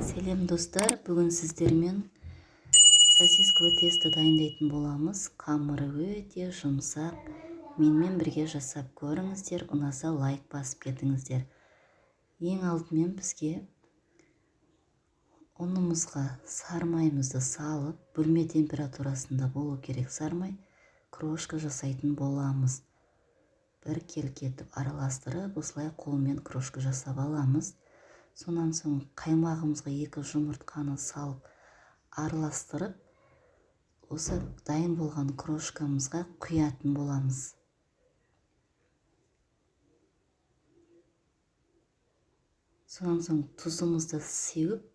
Сәлем достар, бүгін сіздермен сосисковый тесті дайындайтын боламыз. Қамыры өте жұмсақ. Менімен бірге жасап көріңіздер, ұнаса лайк басып кетіңіздер. Ең алдымен бізге ұнымызға сармаймызды салып, бөлме температурасында болу керек сармай, крошка жасайтын боламыз. Бір келкетіп араластырып, осылай қолмен крошка жасап аламыз. Сонан соң қаймағымызға 2 жұмыртқаны салып араластырып, осы дайын болған крошкамызға құятын боламыз. Сонан соң тұзымызды сеуіп,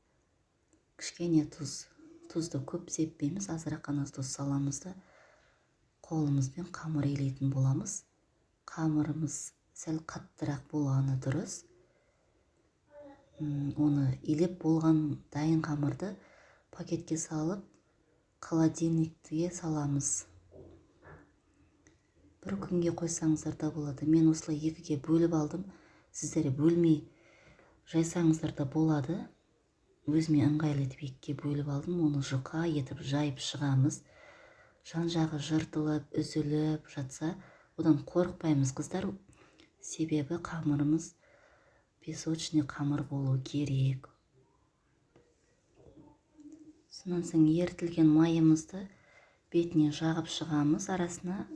кішкене тұзды көп сеппейміз, азырақ қана тұз саламыз да қолымызбен қамыр илейтін боламыз. Қамырымыз сәл қаттырақ болғаны дұрыс. Оны илеп болған дайын қамырды пакетке салып, холодильникке саламыз. Бір күнге қойсаңыздар да болады. Мен осылай 2-ге бөліп алдым. Сіздер бөлмей жайсаңыздар да болады. Өзіме ыңғайлы етіп 2-ге бөліп алдым. Оны жұқа етіп жайып шығамыз. Жан жағы жыртылып, үзіліп жатса, одан қорықпаймыз қыздар. Себебі қамырымыз песочный қамыр болу керек. Сонан соң ерітілген майымызды бетіне жағып шығамыз. Арасына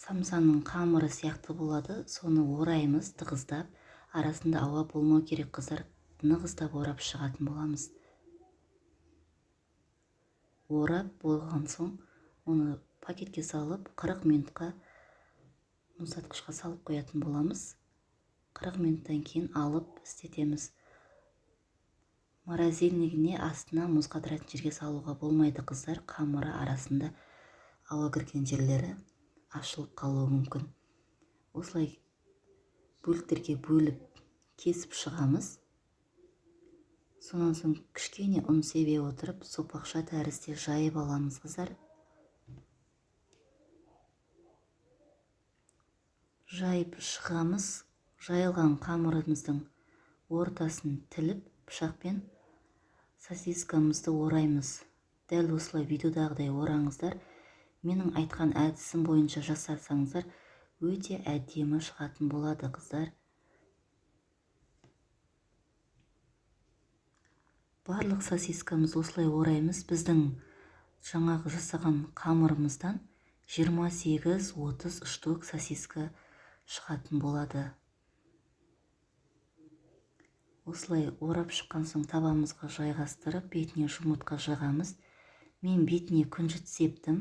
самсаның қамыры сияқты болады. Соны ораймыз тығыздап. Арасында ауа болмау керек қыздар. Нығыздап орап шығатын боламыз. Орап болған соң, оны пакетке салып, 40 минутқа мұздатқышқа салып қоятын боламыз. 40 минуттан кейін алып істетеміз. Морозильнигіне астына мұз қатыратын жерге салуға болмайды қыздар. Қамыры арасында ауа кірген жерлері ашылып қалуы мүмкін. Осылай бөліктерге бөліп кесіп шығамыз. Сонан соң кішкене ұн себе отырып, сопақша тәрізде жайып аламыз қыздар. Жайып шығамыз. Жайылған қамырымыздың ортасын тіліп, пышақпен сосискамызды ораймыз. Дәл осылай видеодағыдай ораңыздар. Менің айтқан әдісім бойынша жасасаңыздар, өте әдемі шығатын болады қыздар. Барлық сосискамыз осылай ораймыз. Біздің жаңағы жасаған қамырымыздан 28-30 штук сосиска шығатын болады. Осылай орап шыққан соң табамызға жайғастырып, бетіне жұмыртқа жағамыз. Мен бетіне күнжіт септім.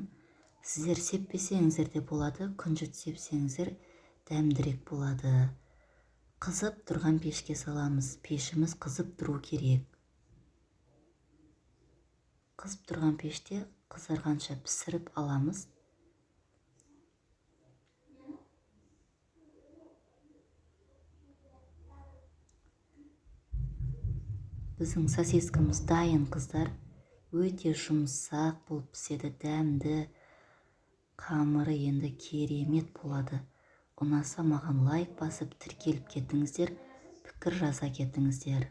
Сіздер сеппесеңіздер де болады. Күнжіт сепсеңіздер дәмдірек болады. Қызып тұрған пешке саламыз. Пешіміз қызып тұру керек. Қызып тұрған пеште қызарғанша пісіріп аламыз. Біздің сосискамыз дайын қыздар. Өте жұмсақ болып піседі, дәмді. Қамыры енді керемет болады. Ұнаса маған лайк басып тіркеліп кетіңіздер, пікір жаза кетіңіздер.